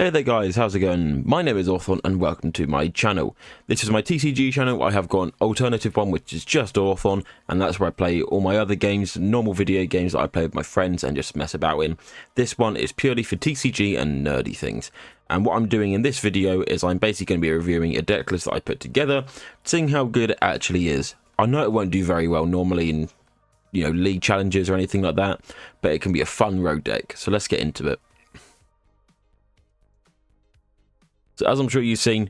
Hey there guys, how's it going? My name is Orthon and welcome to my channel. This is my TCG channel. I have got an alternative one which is just Orthon, and that's where I play all my other games, normal video games that I play with my friends and just mess about in. This one is purely for TCG and nerdy things. And what I'm doing in this video is I'm basically going to be reviewing a deck list that I put together, seeing how good it actually is. I know it won't do very well normally in, league challenges or anything like that, but it can be a fun road deck. So let's get into it. So as I'm sure you've seen,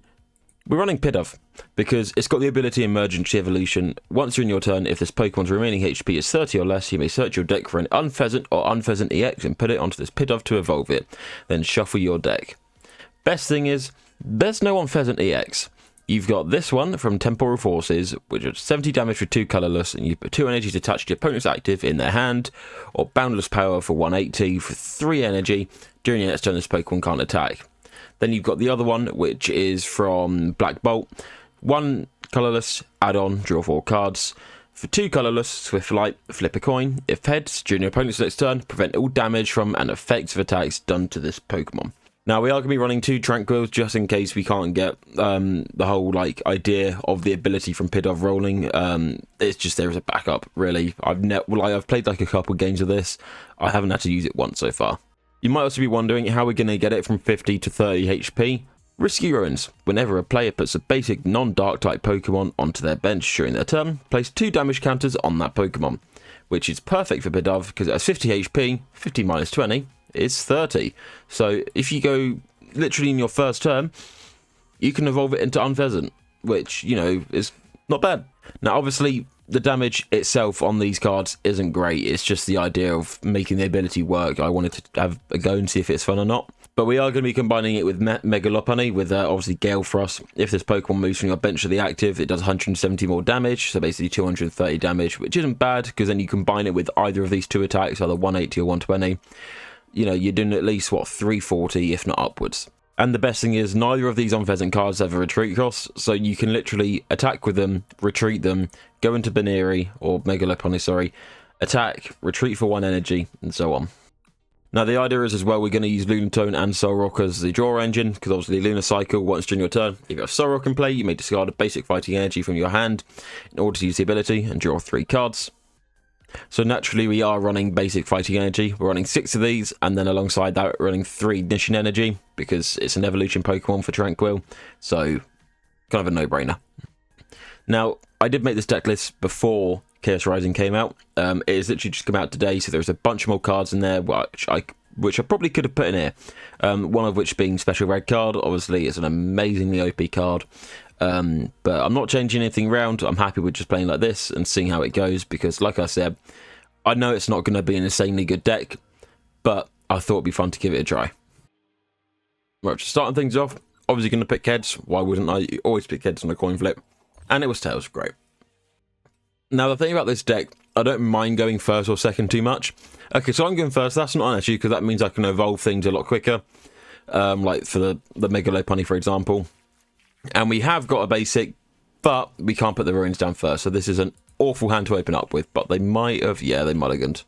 we're running Pidove because it's got the ability Emergency Evolution. Once during your turn, if this Pokemon's remaining HP is 30 or less, you may search your deck for an Unfezant or Unfezant EX and put it onto this Pidove to evolve it. Then shuffle your deck. Best thing is, there's no Unfezant EX. You've got this one from Temporal Forces, which is 70 damage for 2 colourless, and you put 2 energies attached to your opponent's active in their hand, or Boundless Power for 180 for 3 energy. During your next turn, this Pokemon can't attack. Then you've got the other one, which is from Dragapult. 1 colourless, add-on, draw 4 cards. For 2 colourless, Swift Flight, flip a coin. If heads, during your opponent's next turn, prevent all damage from and effects of attacks done to this Pokemon. Now, we are going to be running 2 Tranquils just in case we can't get the whole idea of the ability from Pidove rolling. It's just there as a backup, really. I've played a couple games of this. I haven't had to use it once so far. You might also be wondering how we're going to get it from 50 to 30 HP. Risky Ruins. Whenever a player puts a basic non-dark type Pokemon onto their bench during their turn, place 2 damage counters on that Pokemon, which is perfect for Pidove because it has 50 HP, 50 minus 20 is 30. So if you go literally in your first turn, you can evolve it into Unfezant, which, is not bad. Now, obviously, the damage itself on these cards isn't great. It's just the idea of making the ability work. I wanted to have a go and see if it's fun or not. But we are going to be combining it with Mega Lopunny, with obviously Gale Frost. If this Pokemon moves from your bench to the active, it does 170 more damage, so basically 230 damage, which isn't bad, because then you combine it with either of these 2 attacks, either 180 or 120. You're doing at least, 340, if not upwards. And the best thing is, neither of these Unfezant cards have a retreat cost, so you can literally attack with them, retreat them, go into Baneri, or Mega Lopunny, sorry, attack, retreat for 1 energy, and so on. Now, the idea is as well, we're going to use Lunatone and Solrock as the draw engine, because obviously Lunar Cycle, once during your turn, if you have Solrock in play, you may discard a basic fighting energy from your hand in order to use the ability and draw 3 cards. So naturally, we are running basic fighting energy. We're running 6 of these, and then alongside that, we're running 3 ignition energy, because it's an evolution Pokemon for Tranquil, so kind of a no-brainer. Now, I did make this deck list before Chaos Rising came out. It has literally just come out today, so there's a bunch more cards in there, which I probably could have put in here. One of which being Special Red card. Obviously, it's an amazingly OP card. But I'm not changing anything around. I'm happy with just playing like this and seeing how it goes, because like I said, I know it's not going to be an insanely good deck, but I thought it'd be fun to give it a try. Right, just starting things off, obviously going to pick heads. Why wouldn't I? You always pick heads on a coin flip. And it was tails. Great. Now, the thing about this deck, I don't mind going first or second too much. Okay, so I'm going first. That's not an issue, because that means I can evolve things a lot quicker. Like for the Mega Lopunny, for example. And we have got a basic, but we can't put the ruins down first. So this is an awful hand to open up with, but they might have, yeah, they mulliganed.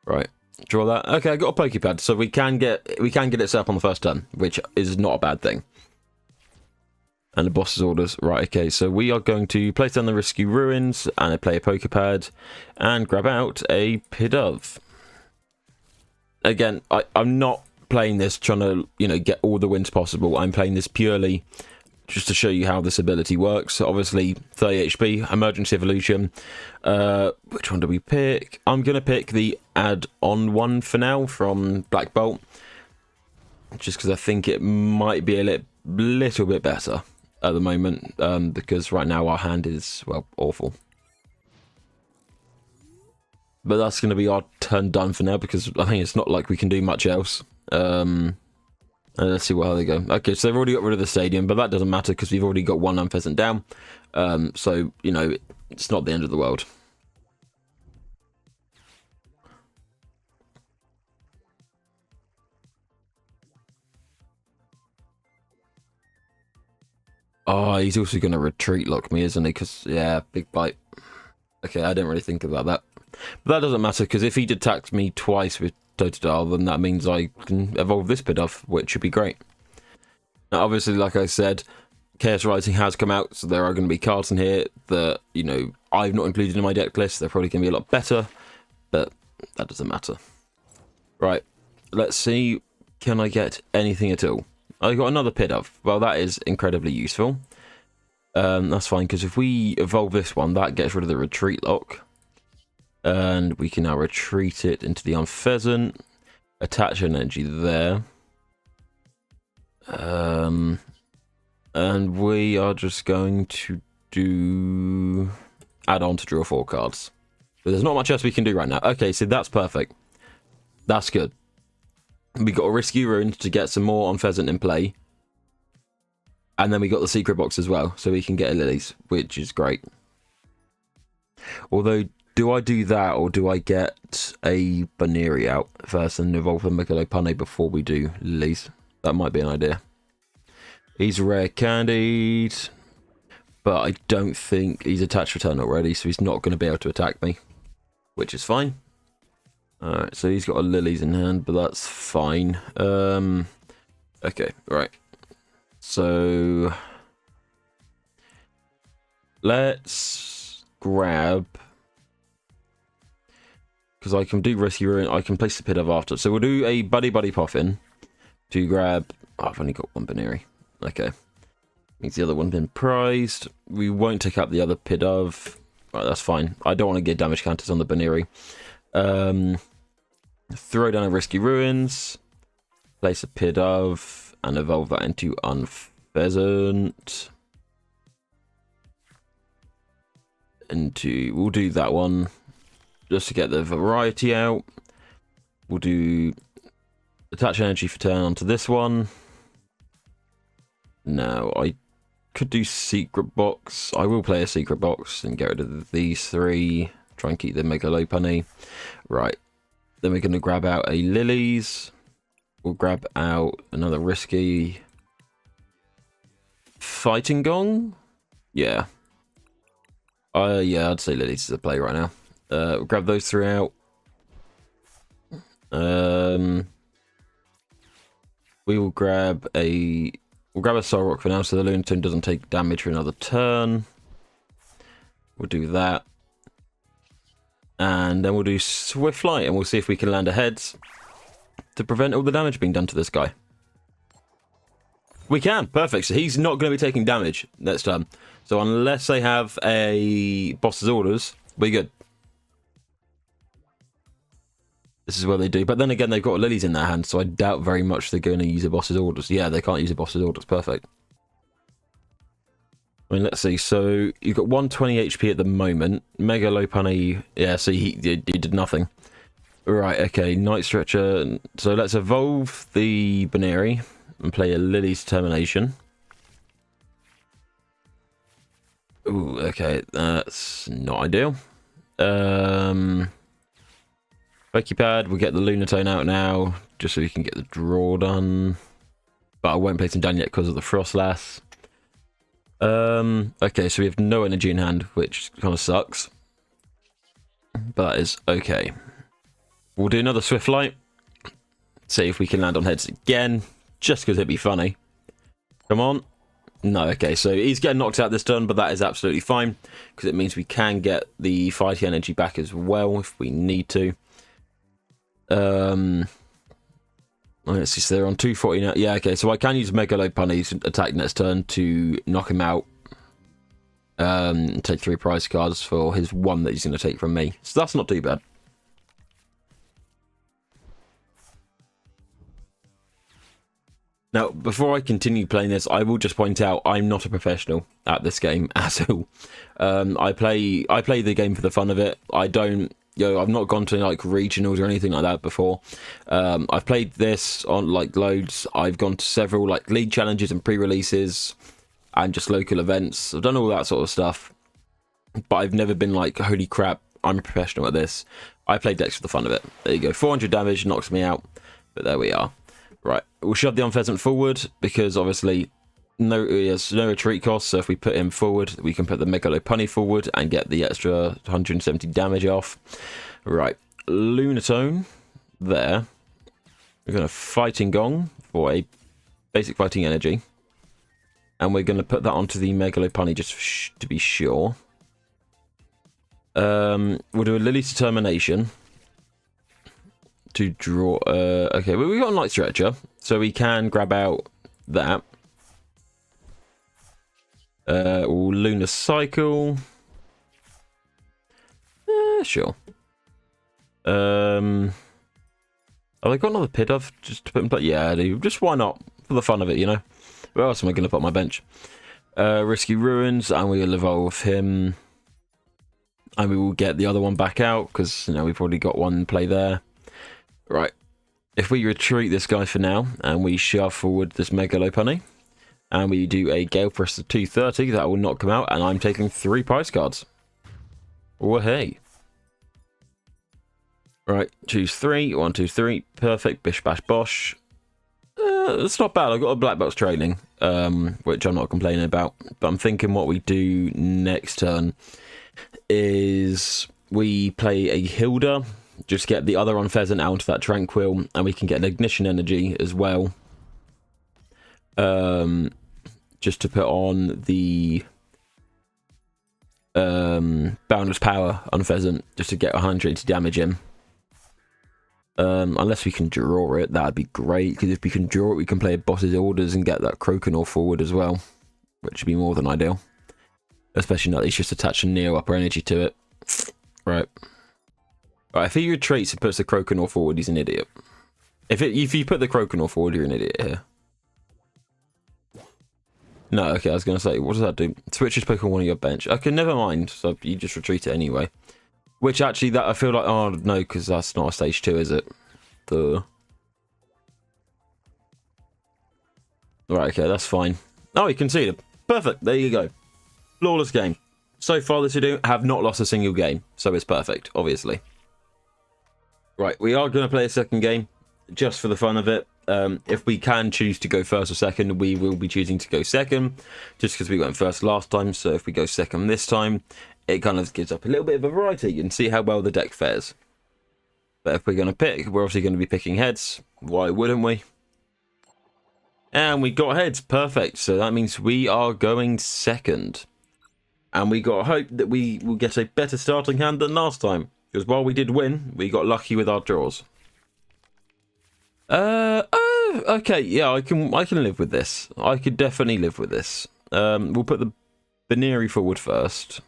Right, draw that. Okay, I got a Pokepad, so we can get it set up on the first turn, which is not a bad thing. And the boss's orders. Right, okay, so we are going to place down the Risky Ruins, and I play a Pokepad, and grab out a Pidove. Again, I'm not playing this trying to, get all the wins possible. I'm playing this purely just to show you how this ability works. So obviously, 30 HP, Emergency Evolution. Which one do we pick? I'm going to pick the add-on one for now from Dragapult, just because I think it might be a little bit better at the moment, because right now our hand is, well, awful. But that's going to be our turn done for now, because I think it's not like we can do much else. Let's see how they go. Okay, so they've already got rid of the stadium, but that doesn't matter because we've already got 1 Unfezant down. So, it's not the end of the world. Oh, he's also going to retreat lock me, isn't he? Because, yeah, big bite. Okay, I didn't really think about that. But that doesn't matter, because if he attacks me twice with Totodile, then that means I can evolve this Pidove, which should be great. Now, obviously, like I said, Chaos Rising has come out, so there are going to be cards in here that, you know, I've not included in my deck list. They're probably going to be a lot better, but that doesn't matter. Right, let's see. Can I get anything at all? I got another Pidove. Well, that is incredibly useful. That's fine, because if we evolve this one, that gets rid of the retreat lock. And we can now retreat it into the Unfezant. Attach energy there. And we are just going to do add on to draw 4 cards. But there's not much else we can do right now. Okay, so that's perfect. That's good. We got a risky rune to get some more Unfezant in play. And then we got the secret box as well, so we can get a Lilies, which is great. Although, do I do that, or do I get a Baneri out first and evolve the Megalopane before we do Lilies? That might be an idea. He's rare candied, but I don't think he's attached return already, so he's not going to be able to attack me, which is fine. Alright, so he's got a Lilies in hand, but that's fine. Okay, right. So let's grab, because I can do Risky Ruin, I can place the Pidove after. So we'll do a Buddy Puffin to grab. Oh, I've only got one Baneri. Okay. Means the other one's been prized. We won't take up the other Pidove. Right, that's fine. I don't want to get damage counters on the Baneri. Throw down a Risky Ruins. Place a Pidove and evolve that into Unfezant. We'll do that one just to get the variety out. We'll do attach energy for turn onto this one. Now, I could do secret box. I will play a secret box and get rid of these 3. Try and keep the Megalopane. Right. Then we're going to grab out a Lilies. We'll grab out another risky Fighting Gong. Yeah. Yeah, I'd say Lilies is a play right now. We'll grab those 3 out. We will grab a Soul Rock for now, so the Lunatone doesn't take damage for another turn. We'll do that. And then we'll do Swift Flight, and we'll see if we can land a heads to prevent all the damage being done to this guy. We can, perfect. So he's not going to be taking damage next turn. So unless they have a boss's orders, we're good. This is what they do. But then again, they've got Lilies in their hand, so I doubt very much they're going to use a boss's orders. Yeah, they can't use a boss's orders. Perfect. I mean, let's see. So you've got 120 HP at the moment. Megalopane, yeah, so he did nothing. Right, okay, Night Stretcher. So let's evolve the Baneri and play a Lily's Termination. Ooh, okay, that's not ideal. Pokepad, we'll get the Lunatone out now, just so we can get the draw done. But I won't place him down yet because of the Frostlass. Okay, so we have no energy in hand, which kind of sucks. But that is okay. We'll do another Swift Flight. See if we can land on heads again, just because it'd be funny. Come on. No, okay, so he's getting knocked out this turn, but that is absolutely fine, because it means we can get the fighting energy back as well if we need to. Let's see, so they're on 240 now. Yeah, okay, so I can use Megalopane's attack next turn to knock him out. Take 3 prize cards for his 1 that he's going to take from me. So that's not too bad. Now, before I continue playing this, I will just point out I'm not a professional at this game at all. I play the game for the fun of it. I don't, I've not gone to like regionals or anything like that before. I've played this on like loads. I've gone to several like league challenges and pre-releases and just local events. I've done all that sort of stuff, but I've never been like, holy crap, I'm a professional at this. I play decks for the fun of it. There you go, 400 damage, knocks me out, but there we are. Right, we'll shove the Unfezant forward because obviously he has no retreat cost, so if we put him forward, we can put the Megalopane forward and get the extra 170 damage off. Right, Lunatone there. We're going to Fighting Gong for a basic fighting energy. And we're going to put that onto the Megalopunny just to be sure. We'll do a Lily's Determination to draw. Okay, well, we've got a Night Stretcher, so we can grab out that. Lunar Cycle. Sure. Have I got another Pidove just to put in play? Yeah, I do. Just why not? For the fun of it, you know. Where else am I going to put on my bench? Risky Ruins, and we will evolve him. And we will get the other one back out, because, you know, we've already got one in play there. Right. If we retreat this guy for now, and we shove forward this Megalopunny, and we do a Gale Press to 230, that will not come out, and I'm taking 3 prize cards. Oh, hey. Right, choose 3. 1, 2, 3. Perfect. Bish, bash, bosh. It's not bad. I've got a black belt's training, which I'm not complaining about. But I'm thinking what we do next turn is we play a Hilda, just get the other Unfezant out into that Tranquil, and we can get an Ignition Energy as well. Just to put on the Boundless Power Unfezant, just to get 180 damage in. Unless we can draw it, that'd be great, because if we can draw it, we can play Boss's Orders and get that Croconaw forward as well, which would be more than ideal. Especially now that he's just attached a Neo Upper Energy to it. Right. Right, if he retreats and puts the Croconaw forward, he's an idiot. If you put the Croconaw forward, you're an idiot here. No, okay, I was going to say, what does that do? Switches Pokemon on your bench. Okay, never mind, so you just retreat it anyway. Which actually, that I feel like, oh no, because that's not a stage 2, is it? Right, okay, that's fine. Oh, he conceded. Perfect, there you go. Flawless game. So far, this video have not lost a single game, so it's perfect, obviously. Right, we are going to play a second game, just for the fun of it. If we can choose to go first or second, we will be choosing to go second, just because we went first last time. So if we go second this time, it kind of gives up a little bit of a variety and see how well the deck fares. But if we're going to pick, we're obviously going to be picking heads. Why wouldn't we? And we got heads. Perfect. So that means we are going second. And we got hope that we will get a better starting hand than last time. Because while we did win, we got lucky with our draws. Okay, yeah, I can live with this. I could definitely live with this. We'll put the Baneri forward first.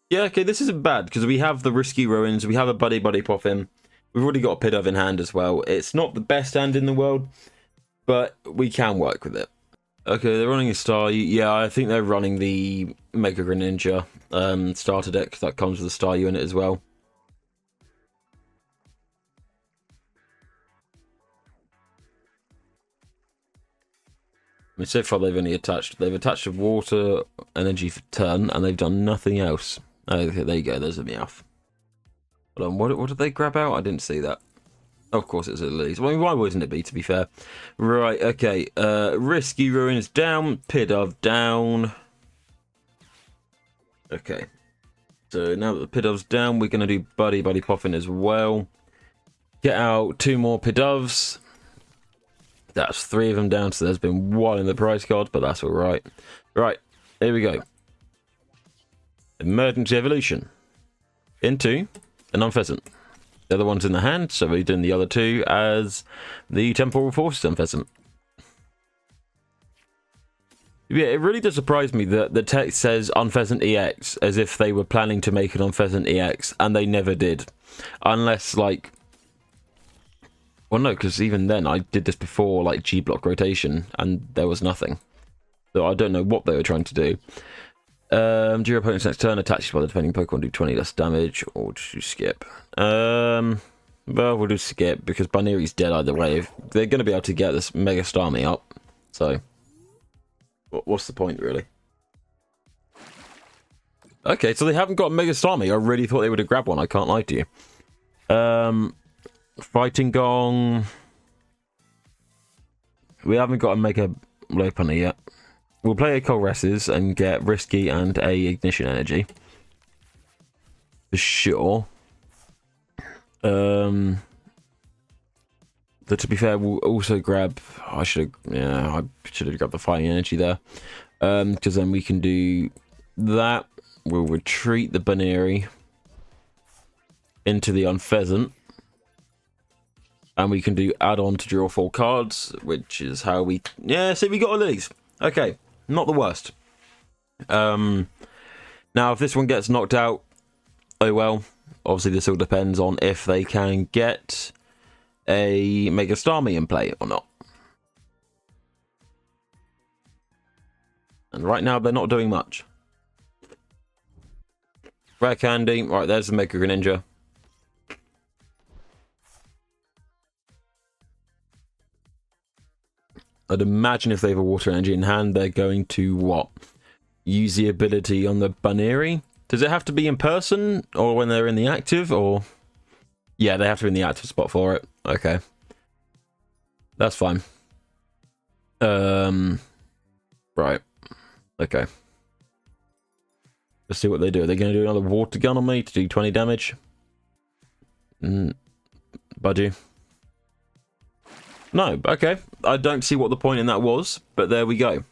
Yeah, okay, this isn't bad, because we have the Risky Ruins, we have a Buddy Poffin. We've already got a Pidove in hand as well. It's not the best hand in the world, but we can work with it. Okay, they're running a Star. Yeah, I think they're running the Mega Greninja starter deck that comes with the Star unit as well. I mean, so far they've attached a Water Energy for turn, and they've done nothing else. Okay, there you go, there's a Meowth. Hold on, what did they grab out? I didn't see that. Oh, of course it's a Lilies. Well, I mean, why wouldn't it be, to be fair? Right, okay. Risky Ruins down, Pidove down. Okay. So now that the Pidove's down, we're going to do Buddy Poffin as well. Get out 2 more Pidoves. That's 3 of them down, so there's been 1 in the prize card, but that's alright. Right, here we go. Emergency Evolution. Into an Unfezant. The other one's in the hand, so we're doing the other 2 as the Temporal Forces Unfezant. Yeah, it really does surprise me that the text says Unfezant EX as if they were planning to make an Unfezant EX, and they never did. Unless, like... Well, no, because even then, I did this before, like, G-block rotation, and there was nothing. So I don't know what they were trying to do. During your opponent's next turn, attached by the defending Pokemon, do 20 less damage, or just do skip. Well, we'll do skip, because Baneri's dead either way. They're going to be able to get this Mega Starmie up, so... What's the point, really? Okay, so they haven't got Mega Starmie. I really thought they would have grabbed one, I can't lie to you. Fighting Gong. We haven't got a Mega Lopunny yet. We'll play a Colresses and get Risky and a Ignition Energy. For sure. But to be fair, we'll also grab... I should have grabbed the fighting energy there. Because then we can do that. We'll retreat the Baneri into the Unfezant. And we can do add-on to draw 4 cards, which is how we... Yeah, see, we got all these. Okay, not the worst. Now, if this one gets knocked out, oh well. Obviously, this all depends on if they can get a Mega Starmie in play or not. And right now, they're not doing much. Rare Candy. Right, there's the Mega Greninja. I'd imagine if they have a Water Energy in hand, they're going to, what? Use the ability on the Baneri? Does it have to be in person? Or when they're in the active? Or... Yeah, they have to be in the active spot for it. Okay. That's fine. Right. Okay. Let's see what they do. Are they going to do another water gun on me to do 20 damage? Budgie. No, okay. I don't see what the point in that was, but there we go.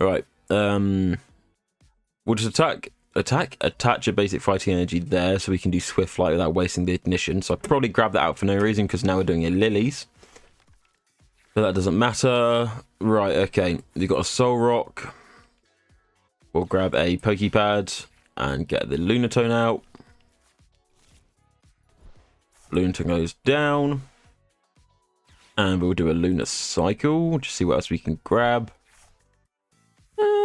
Alright. We'll just attach a basic fighting energy there so we can do Swift Flight without wasting the ignition. So I'll probably grab that out for no reason because now we're doing it Lilies. But that doesn't matter. Right, okay. We've got a Soul Rock. We'll grab a Pokepad and get the Lunatone out. Lunatone goes down. And we'll do a Lunar Cycle. Just see what else we can grab.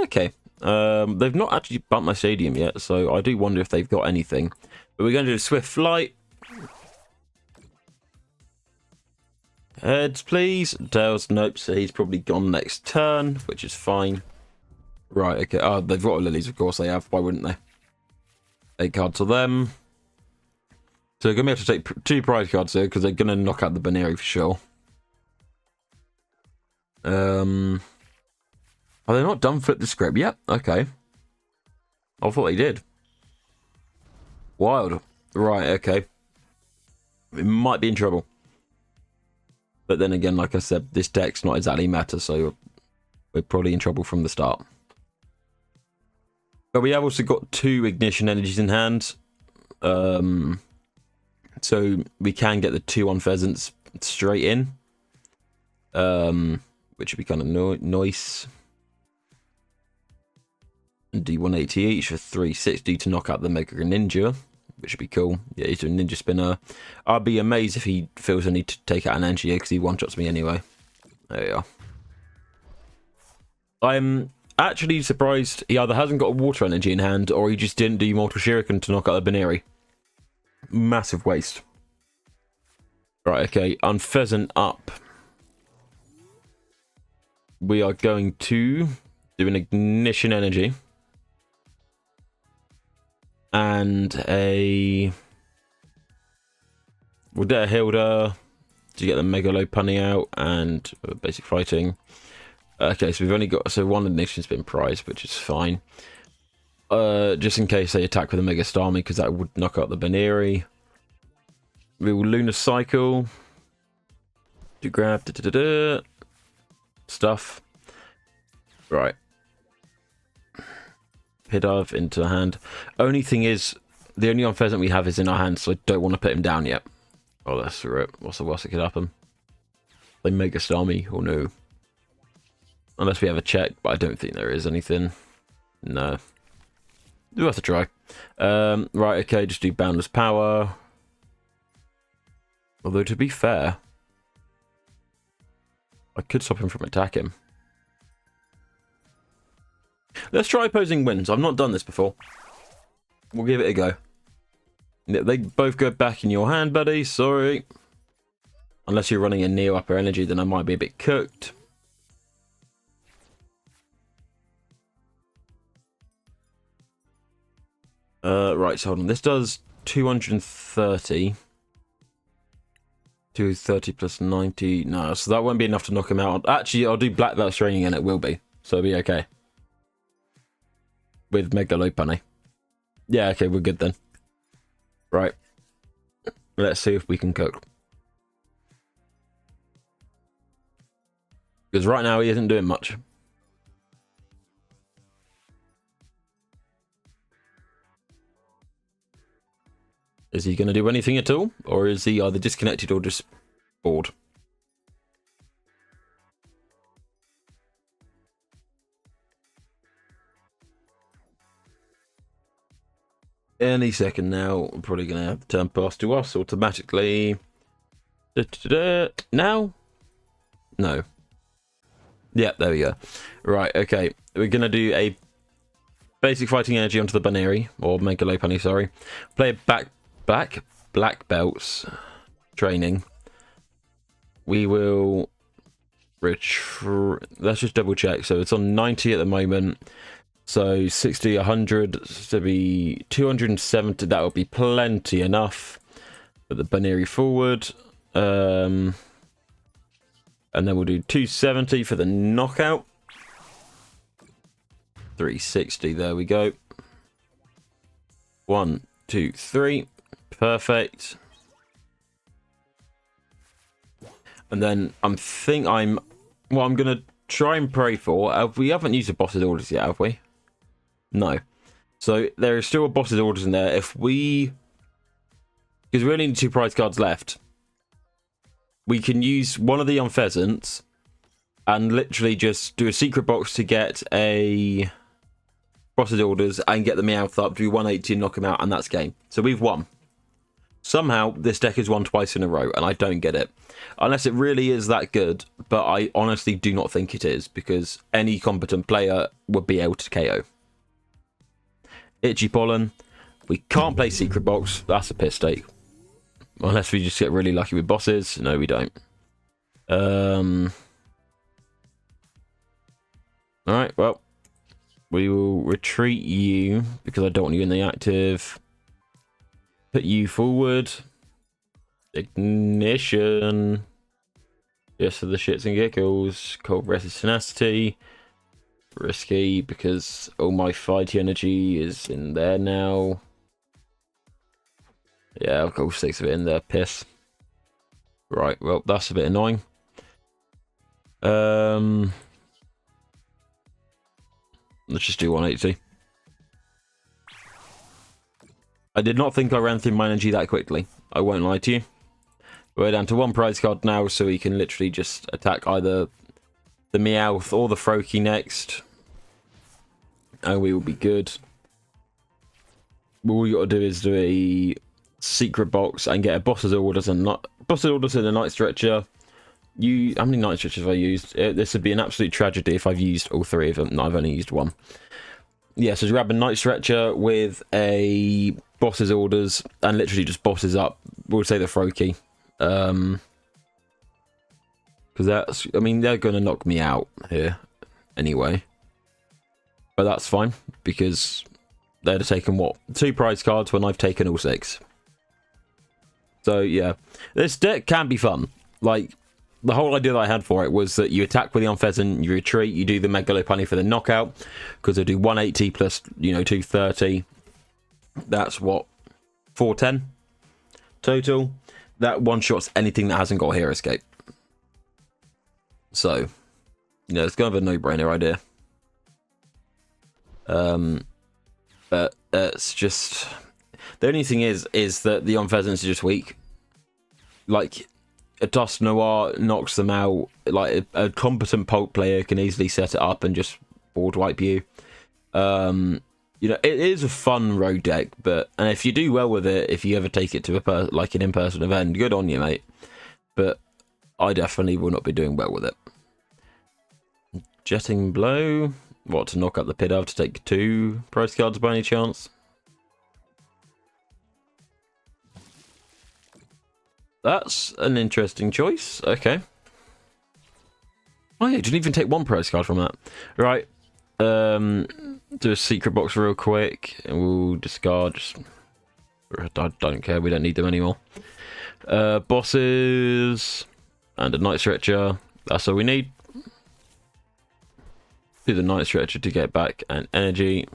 Okay. They've not actually bumped my stadium yet, so I do wonder if they've got anything. But we're going to do Swift Flight. Heads, please. Tails, nope. So he's probably gone next turn, which is fine. Right, okay. Oh, they've got Lilies, of course they have. Why wouldn't they? 8 cards to them. So they're going to have to take 2 prize cards here, because they're going to knock out the Baneri for sure. Are they not done flip the script? Yep, okay. I thought they did. Wild. Right, okay. We might be in trouble. But then again, like I said, this deck's not exactly meta, so we're probably in trouble from the start. But we have also got 2 Ignition Energies in hand. So we can get the 2 Unfezants straight in. Which would be kind of nice. And do 180 each for 360 to knock out the Mega Ninja, which would be cool. Yeah, he's doing Ninja Spinner. I'd be amazed if he feels the need to take out an energy because he one-shots me anyway. There we are. I'm actually surprised he either hasn't got a Water Energy in hand or he just didn't do Mortal Shuriken to knock out the Baneri. Massive waste. Right, okay. Unfezant up. We are going to do an Ignition Energy. And a... We'll do a Hilda to get the Mega Lopunny out and basic fighting. Okay, so we've only got... So 1 Ignition's been prized, which is fine. Just in case they attack with a Mega Starmie, because that would knock out the Baneri. We will Lunar Cycle. To grab... stuff. Right. Pidove into hand. Only thing is, the only Unfezant we have is in our hand, so I don't want to put him down yet. Oh, that's right. What's the worst that could happen? They Mega Starmie or no? Unless we have a check, but I don't think there is anything. No. We'll have to try. Right, okay, just do Boundless Power. Although, to be fair, I could stop him from attacking. Let's try opposing wins. I've not done this before. We'll give it a go. They both go back in your hand, buddy. Sorry. Unless you're running a Neo Upper Energy, then I might be a bit cooked. Right, so hold on. This does 230. 230 plus 90. No, so that won't be enough to knock him out. Actually, I'll do Black Belt Straining and it will be. So it'll be okay. With Mega Lopunny. Yeah, okay, we're good then. Right. Let's see if we can cook. Because right now he isn't doing much. Is he going to do anything at all? Or is he either disconnected or just bored? Any second now, we're probably going to have the turn pass to us automatically. Now? No. Yeah, there we go. Right, okay. We're going to do a basic fighting energy onto the Baneri, or Mega Lopunny, sorry. Play a black belts training. We will let's just double check. So it's on 90 at the moment. So 60, 100 to be 270. That would be plenty enough. Put the Baneri forward. And then we'll do 270 for the knockout. 360, there we go. 1, 2, 3. Perfect. And then what I'm going to try and pray for. We haven't used the boss's orders yet, have we? No. So there is still a boss's orders in there. Because we only need 2 prize cards left. We can use one of the Unfezants and literally just do a secret box to get a boss's orders and get the Meowth up, do 180 and knock him out, and that's game. So we've won. Somehow this deck has won twice in a row, and I don't get it. Unless it really is that good, but I honestly do not think it is, because any competent player would be able to KO. Itchy Pollen. We can't play Secret Box. That's a piss take. Unless we just get really lucky with bosses. No, we don't. Alright, well. We will retreat you, because I don't want you in the active. Put you forward. Ignition. Just for the shits and giggles. Cold Resist Tenacity. Risky, because all my fighty energy is in there now. Yeah, I've got 6 of it in there. Piss. Right, well, that's a bit annoying. Let's just do 180. I did not think I ran through my energy that quickly. I won't lie to you. We're down to 1 prize card now, so we can literally just attack either the Meowth or the Froakie next. And we will be good. All you got to do is do a secret box and get a boss's orders and a night stretcher. How many night stretchers have I used? This would be an absolute tragedy if I've used all 3 of them. No, I've only used 1. Yeah, so grab a night stretcher with a boss's orders and literally just bosses up. We'll say the Froakie. Because they're going to knock me out here anyway. But that's fine, because they'd have taken, 2 prize cards when I've taken all 6. So, yeah. This deck can be fun. Like, the whole idea that I had for it was that you attack with the Unfezant, you retreat, you do the Mega Lopunny for the knockout, because they do 180 plus, 230. That's what? 410 total. That one-shots anything that hasn't got Hero Escape. So, it's kind of a no-brainer idea. But it's just... The only thing is that the Unfezants are just weak. Like, a Dust Noir knocks them out. Like, a competent Pulp player can easily set it up and just board wipe you. It is a fun road deck, and if you do well with it, if you ever take it to an in-person event, good on you, mate. But I definitely will not be doing well with it. Jetting Blow. What, to knock out the Pidove to take 2 prize cards by any chance? That's an interesting choice. Okay. Oh yeah, didn't even take 1 prize card from that. Right. Do a secret box real quick, and we'll discard. I don't care. We don't need them anymore. Bosses and a night stretcher. That's all we need. Do the night stretcher to get back an energy.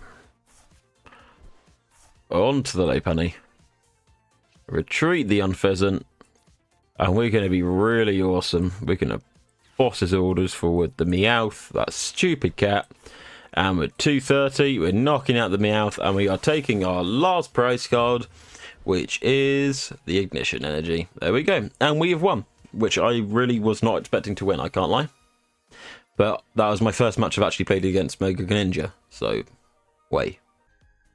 Onto the Lopunny. Retreat the Unfezant. And we're going to be really awesome. We're going to boss's orders for the Meowth, that stupid cat. And with 230, we're knocking out the Meowth, and we are taking our last prize card, which is the Ignition Energy. There we go. And we have won, which I really was not expecting to win, I can't lie. But that was my first match I've actually played against Mega Greninja, so way.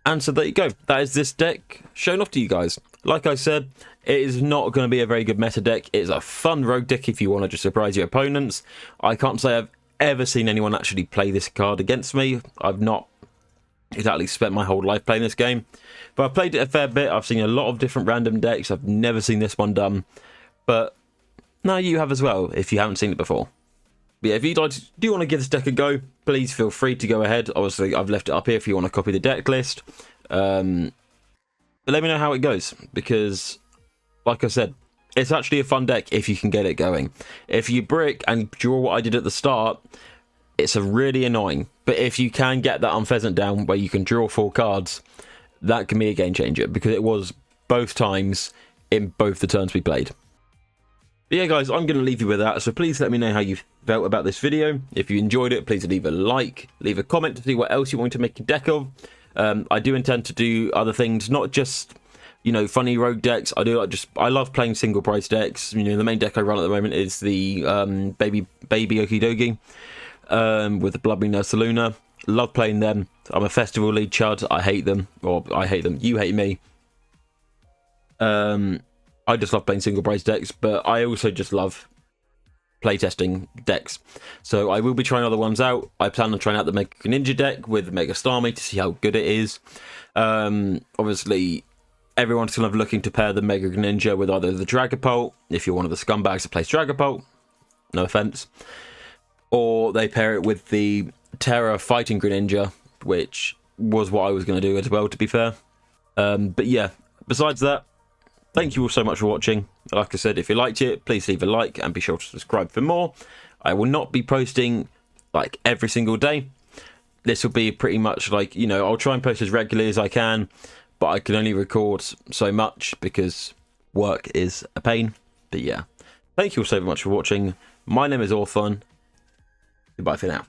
And so there you go. That is this deck shown off to you guys. Like I said, it is not going to be a very good meta deck. It's a fun rogue deck if you want to just surprise your opponents. I can't say I've ever seen anyone actually play this card against me. I've not exactly spent my whole life playing this game, but I've played it a fair bit. I've seen a lot of different random decks. I've never seen this one done, but now you have as well if you haven't seen it before. But yeah, if you do want to give this deck a go, please feel free to go ahead. Obviously, I've left it up here if you want to copy the deck list. But let me know how it goes, because, like I said, it's actually a fun deck if you can get it going. If you brick and draw what I did at the start, it's a really annoying. But if you can get that Unfezant down where you can draw 4 cards, that can be a game changer, because it was both times in both the turns we played. But yeah, guys, I'm going to leave you with that. So please let me know how you felt about this video. If you enjoyed it, please leave a like, leave a comment to see what else you want to make a deck of. I do intend to do other things, not just, you know, funny rogue decks. I love playing single price decks. You know, the main deck I run at the moment is the baby Okidogi with the Bloodbeam Nursaluna. Love playing them. I'm a festival lead chud. I hate them, or I hate them. You hate me. I just love playing single price decks, but I also just love playtesting decks. So I will be trying other ones out. I plan on trying out the Mega Ninja deck with Mega Starmie to see how good it is. Obviously, everyone's kind of looking to pair the Mega Ninja with either the Dragapult, if you're one of the scumbags that plays Dragapult, no offense, or they pair it with the Terra Fighting Greninja, which was what I was going to do as well, to be fair. But yeah, besides that, thank you all so much for watching. Like I said, if you liked it, please leave a like and be sure to subscribe for more. I will not be posting like every single day. This will be pretty much like, you know, I'll try and post as regularly as I can, but I can only record so much because work is a pain. But yeah, thank you all so much for watching. My name is Orthon. Goodbye for now.